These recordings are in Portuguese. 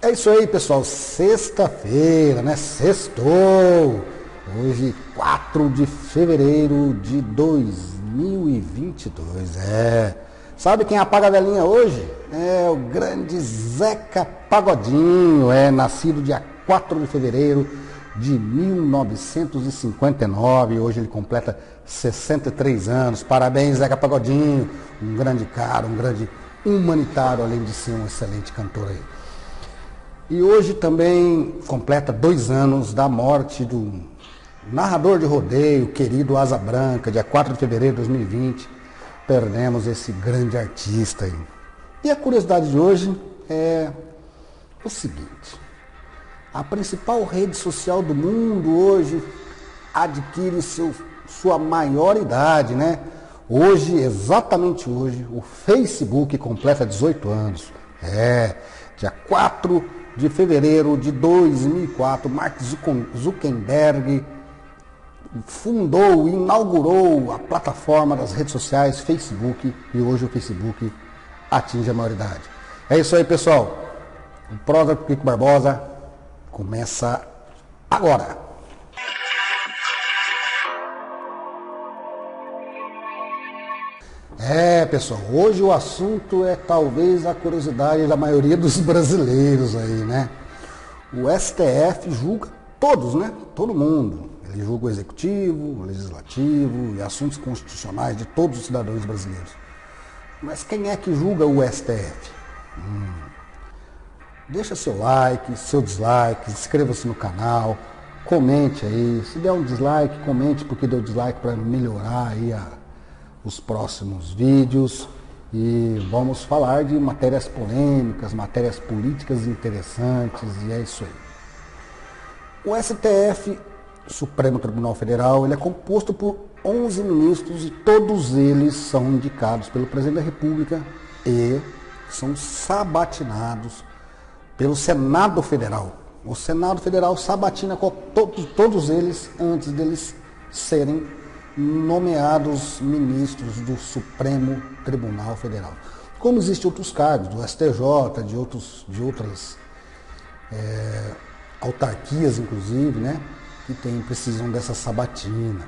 É isso aí, pessoal. Sexta-feira, né? Sextou. Hoje, 4 de fevereiro de 2022. Sabe quem apaga a velhinha hoje? É o grande Zeca Pagodinho. Nascido dia 4 de fevereiro de 1959. Hoje ele completa 63 anos. Parabéns, Zeca Pagodinho. Um grande cara, um grande humanitário, além de ser um excelente cantor aí. E hoje também completa 2 anos da morte do narrador de rodeio, querido Asa Branca, dia 4 de fevereiro de 2020. Perdemos esse grande artista aí. E a curiosidade de hoje é o seguinte: a principal rede social do mundo hoje adquire sua maioridade, né? Hoje, exatamente hoje, o Facebook completa 18 anos. Dia 4 de fevereiro de 2004, Mark Zuckerberg fundou e inaugurou a plataforma das redes sociais Facebook, e hoje o Facebook atinge a maioridade. É isso aí, pessoal. O Prosa Kiko Barbosa começa agora. Pessoal, hoje o assunto é talvez a curiosidade da maioria dos brasileiros aí, né? O STF julga todos, né? Todo mundo. Ele julga o executivo, o legislativo e assuntos constitucionais de todos os cidadãos brasileiros. Mas quem é que julga o STF? Deixa seu like, seu dislike, inscreva-se no canal, comente aí. Se der um dislike, comente porque deu dislike para melhorar aí os próximos vídeos. E vamos falar de matérias polêmicas, matérias políticas interessantes, e é isso aí. O STF, Supremo Tribunal Federal, ele é composto por 11 ministros e todos eles são indicados pelo Presidente da República e são sabatinados pelo Senado Federal. O Senado Federal sabatina todos eles antes deles serem nomeados ministros do Supremo Tribunal Federal. Como existem outros cargos, do STJ, de outras autarquias, inclusive, né, que precisam dessa sabatina.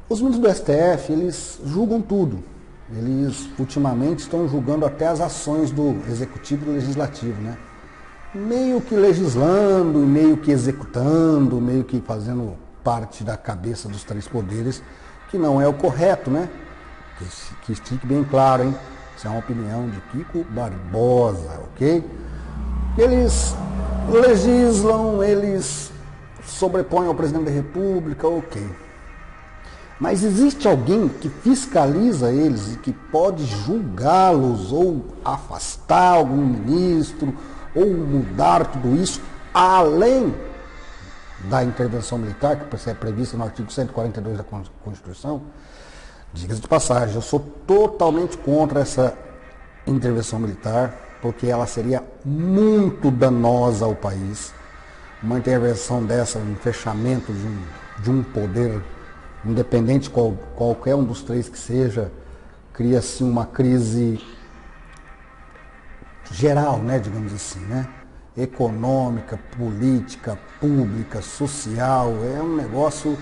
Os ministros do STF, eles julgam tudo. Eles, ultimamente, estão julgando até as ações do Executivo e do Legislativo, né? Meio que legislando, meio que executando, meio que fazendo parte da cabeça dos 3 poderes, que não é o correto, né? Que fique bem claro, hein? Isso é uma opinião de Kiko Barbosa, ok? Eles legislam, eles sobrepõem ao Presidente da República, ok. Mas existe alguém que fiscaliza eles e que pode julgá-los ou afastar algum ministro ou mudar tudo isso, além da intervenção militar, que é prevista no artigo 142 da Constituição? Diga-se de passagem, eu sou totalmente contra essa intervenção militar, porque ela seria muito danosa ao país. Uma intervenção dessa, um fechamento de um poder, independente qualquer um dos 3 que seja, cria-se uma crise geral, né, digamos assim, né? Econômica, política, pública, social. É um negócio,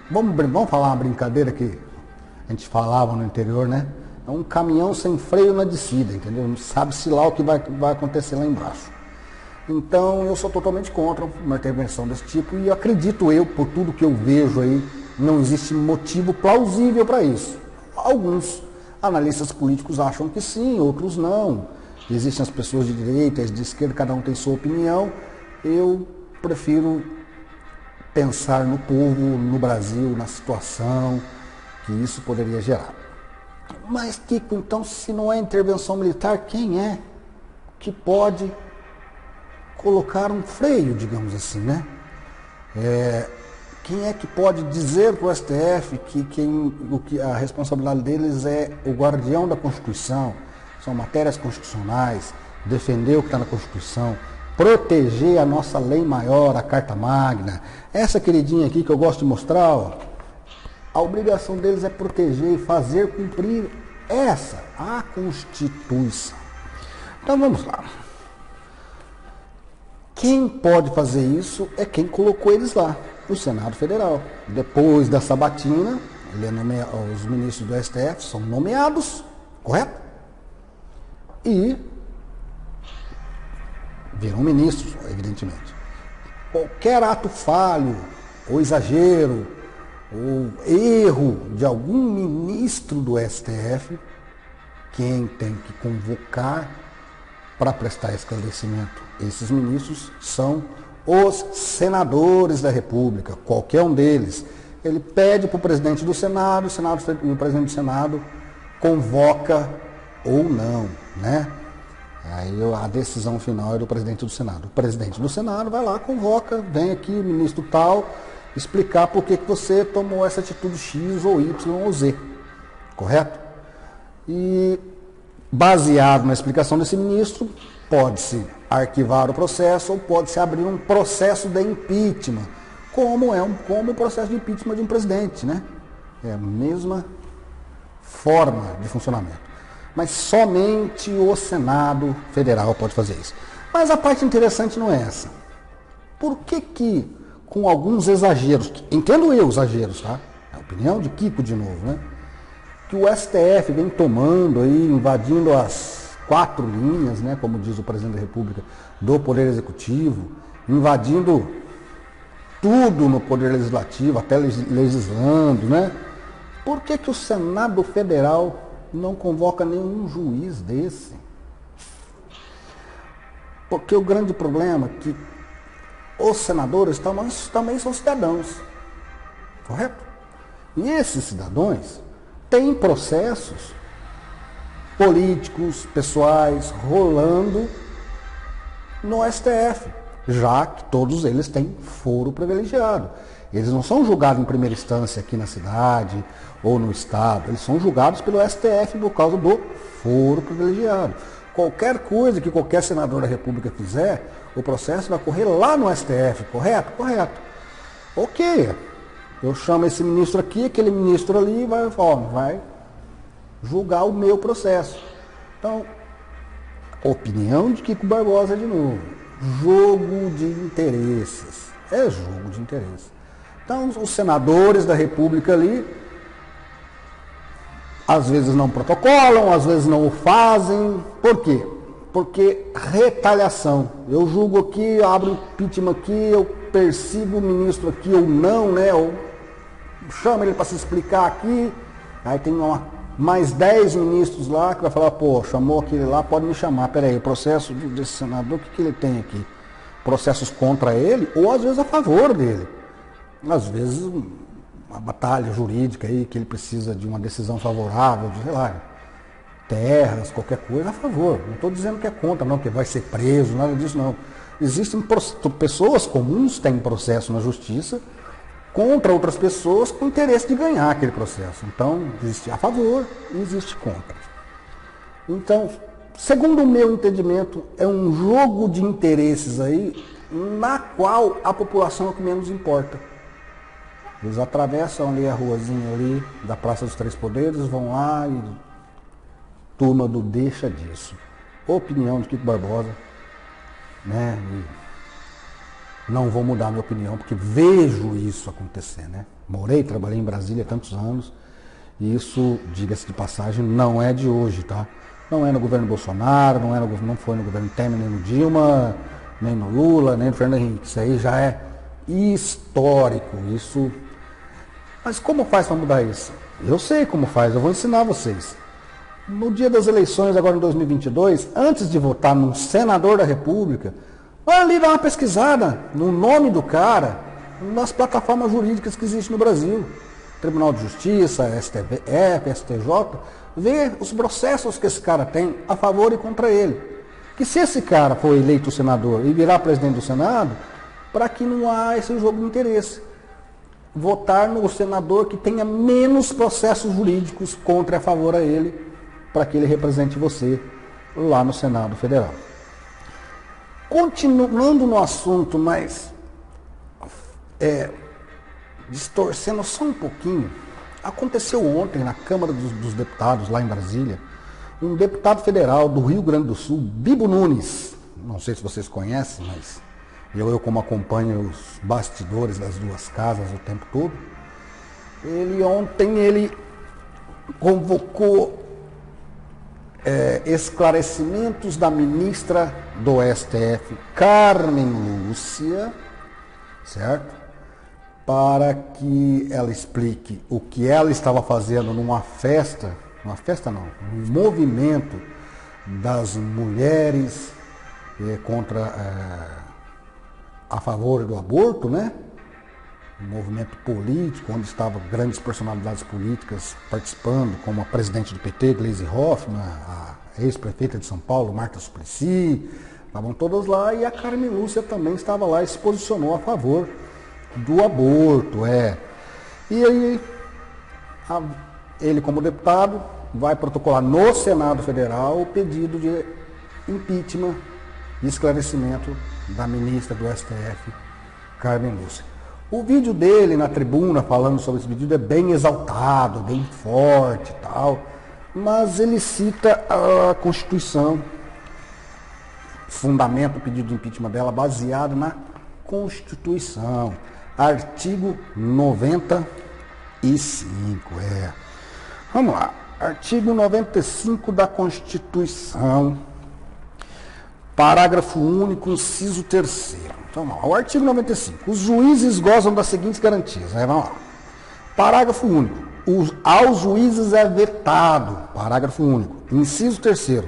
vamos falar uma brincadeira que a gente falava no interior, né? É um caminhão sem freio na descida, entendeu? Não sabe-se lá o que vai acontecer lá embaixo. Então eu sou totalmente contra uma intervenção desse tipo, e acredito eu, por tudo que eu vejo aí, não existe motivo plausível para isso. Alguns analistas políticos acham que sim, outros não. Existem as pessoas de direita, as de esquerda, cada um tem sua opinião. Eu prefiro pensar no povo, no Brasil, na situação que isso poderia gerar. Mas, Kiko, então, se não é intervenção militar, quem é que pode colocar um freio, digamos assim, né? Quem é que pode dizer para o STF que a responsabilidade deles é o guardião da Constituição? São matérias constitucionais, defender o que está na Constituição, proteger a nossa lei maior, a Carta Magna. Essa queridinha aqui que eu gosto de mostrar, ó, a obrigação deles é proteger e fazer cumprir a Constituição. Então vamos lá. Quem pode fazer isso é quem colocou eles lá, o Senado Federal. Depois da sabatina, os ministros do STF são nomeados, correto? E viram ministros, evidentemente. Qualquer ato falho, ou exagero, ou erro de algum ministro do STF, quem tem que convocar para prestar esclarecimento esses ministros são os senadores da República, qualquer um deles. Ele pede para o presidente do Senado, e o presidente do Senado convoca ou não, né? Aí a decisão final é do presidente do Senado. O presidente do Senado vai lá, convoca, vem aqui, ministro tal, explicar por que você tomou essa atitude X ou Y ou Z, correto? E baseado na explicação desse ministro, pode-se arquivar o processo ou pode-se abrir um processo de impeachment, como o processo de impeachment de um presidente, né? É a mesma forma de funcionamento. Mas somente o Senado Federal pode fazer isso. Mas a parte interessante não é essa. Por que com alguns exageros, entendo eu exageros, tá? É a opinião de Kiko de novo, né? Que o STF vem tomando aí, invadindo as 4 linhas, né? Como diz o presidente da República, do Poder Executivo, invadindo tudo no Poder Legislativo, até legislando, né? Por que o Senado Federal não convoca nenhum juiz desse? Porque o grande problema é que os senadores também são cidadãos, correto? E esses cidadãos têm processos políticos, pessoais, rolando no STF, já que todos eles têm foro privilegiado. Eles não são julgados em primeira instância aqui na cidade ou no estado, eles são julgados pelo STF por causa do foro privilegiado. Qualquer coisa que qualquer senador da República fizer, o processo vai correr lá no STF, correto? Correto. Ok, eu chamo esse ministro aqui, aquele ministro ali, vai julgar o meu processo. Então, opinião de Kiko Barbosa de novo. Jogo de interesses. É jogo de interesses. Então, os senadores da República ali, às vezes não protocolam, às vezes não o fazem. Por quê? Porque retaliação. Eu julgo aqui, abro impeachment aqui, eu persigo o ministro aqui ou não, né? Eu chamo ele para se explicar aqui. Aí tem mais 10 ministros lá que vai falar, pô, chamou aquele lá, pode me chamar. Peraí, o processo desse senador, o que ele tem aqui? Processos contra ele ou às vezes a favor dele. Às vezes uma batalha jurídica aí que ele precisa de uma decisão favorável, de, sei lá, terras, qualquer coisa a favor. Não estou dizendo que é contra, não, que vai ser preso, nada disso não. Existem pessoas comuns que têm processo na justiça contra outras pessoas com interesse de ganhar aquele processo. Então, existe a favor e existe contra. Então, segundo o meu entendimento, é um jogo de interesses aí na qual a população é o que menos importa. Eles atravessam ali a ruazinha ali da Praça dos Três Poderes, vão lá e turma do deixa disso. Opinião de Kiko Barbosa, né? E não vou mudar minha opinião porque vejo isso acontecer, né? Morei, trabalhei em Brasília há tantos anos e isso, diga-se de passagem, não é de hoje, tá? Não é no governo Bolsonaro, não foi no governo Temer, nem no Dilma, nem no Lula, nem no Fernando Henrique. Isso aí já é histórico, isso. Mas como faz para mudar isso? Eu sei como faz, eu vou ensinar vocês. No dia das eleições, agora em 2022, antes de votar num senador da República, vai ali dar uma pesquisada no nome do cara, nas plataformas jurídicas que existem no Brasil. Tribunal de Justiça, STF, STJ, ver os processos que esse cara tem a favor e contra ele. Que se esse cara for eleito senador e virar presidente do Senado, para que não há esse jogo de interesse. Votar no senador que tenha menos processos jurídicos contra e a favor a ele, para que ele represente você lá no Senado Federal. Continuando no assunto, mas distorcendo só um pouquinho, aconteceu ontem na Câmara dos Deputados, lá em Brasília, um deputado federal do Rio Grande do Sul, Bibo Nunes, não sei se vocês conhecem, mas eu como acompanho os bastidores das duas casas o tempo todo, ontem ele convocou esclarecimentos da ministra do STF, Carmen Lúcia, certo? Para que ela explique o que ela estava fazendo num movimento das mulheres a favor do aborto, né? Um movimento político, onde estavam grandes personalidades políticas participando, como a presidente do PT, Gleisi Hoffmann, a ex-prefeita de São Paulo, Marta Suplicy, estavam todas lá, e a Carmen Lúcia também estava lá e se posicionou a favor do aborto. E aí, ele como deputado vai protocolar no Senado Federal o pedido de impeachment e esclarecimento da ministra do STF, Carmen Lúcia. O vídeo dele na tribuna falando sobre esse pedido é bem exaltado, bem forte e tal, mas ele cita a Constituição, fundamento do pedido de impeachment dela baseado na Constituição, artigo 95, Vamos lá, artigo 95 da Constituição, parágrafo único, inciso 3º. Então, vamos lá, o artigo 95. Os juízes gozam das seguintes garantias. Vamos lá. Parágrafo único. Aos juízes é vetado, parágrafo único, inciso 3º,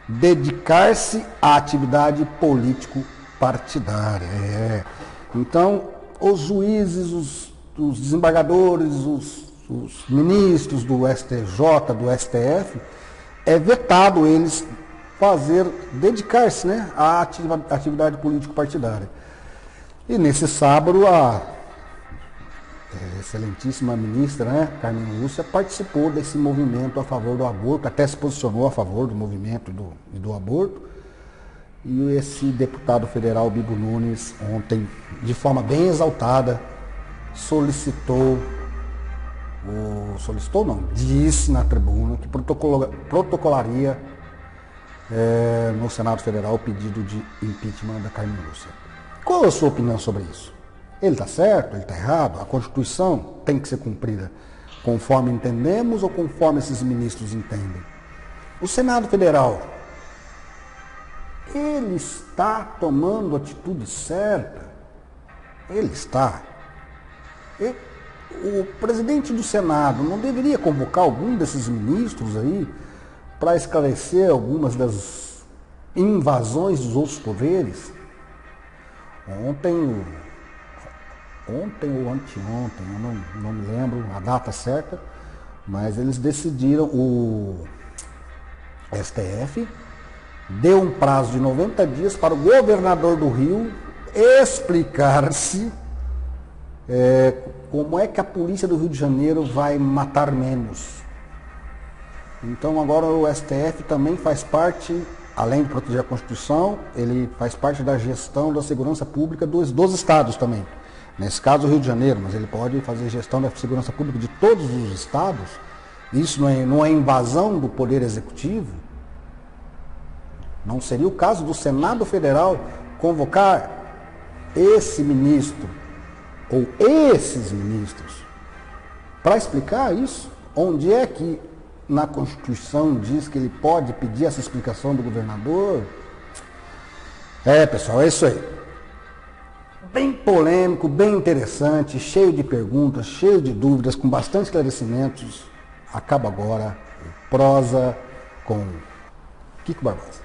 dedicar-se à atividade político-partidária. Então, os juízes, os desembargadores, os ministros do STJ, do STF, é vetado eles dedicar-se, né, à atividade político-partidária. E nesse sábado, a excelentíssima ministra, né, Carmen Lúcia, participou desse movimento a favor do aborto, até se posicionou a favor do movimento e do aborto. E esse deputado federal, Bibo Nunes, ontem, de forma bem exaltada, disse na tribuna que protocolaria no Senado Federal o pedido de impeachment da Carmen Lúcia. Qual é a sua opinião sobre isso? Ele está certo? Ele está errado? A Constituição tem que ser cumprida conforme entendemos ou conforme esses ministros entendem? O Senado Federal, ele está tomando a atitude certa? Ele está. O presidente do Senado não deveria convocar algum desses ministros aí para esclarecer algumas das invasões dos outros poderes? Ontem ou anteontem, eu não me lembro a data certa, mas eles decidiram, o STF deu um prazo de 90 dias para o governador do Rio explicar-se como é que a polícia do Rio de Janeiro vai matar menos. Então agora o STF também faz parte, além de proteger a Constituição, ele faz parte da gestão da segurança pública dos estados também. Nesse caso o Rio de Janeiro, mas ele pode fazer gestão da segurança pública de todos os estados. Isso não é invasão do Poder Executivo? Não seria o caso do Senado Federal convocar esse ministro ou esses ministros para explicar isso? Onde é que na Constituição diz que ele pode pedir essa explicação do governador? Pessoal, é isso aí. Bem polêmico, bem interessante, cheio de perguntas, cheio de dúvidas, com bastante esclarecimentos. Acaba agora o Prosa com Kiko Barbosa.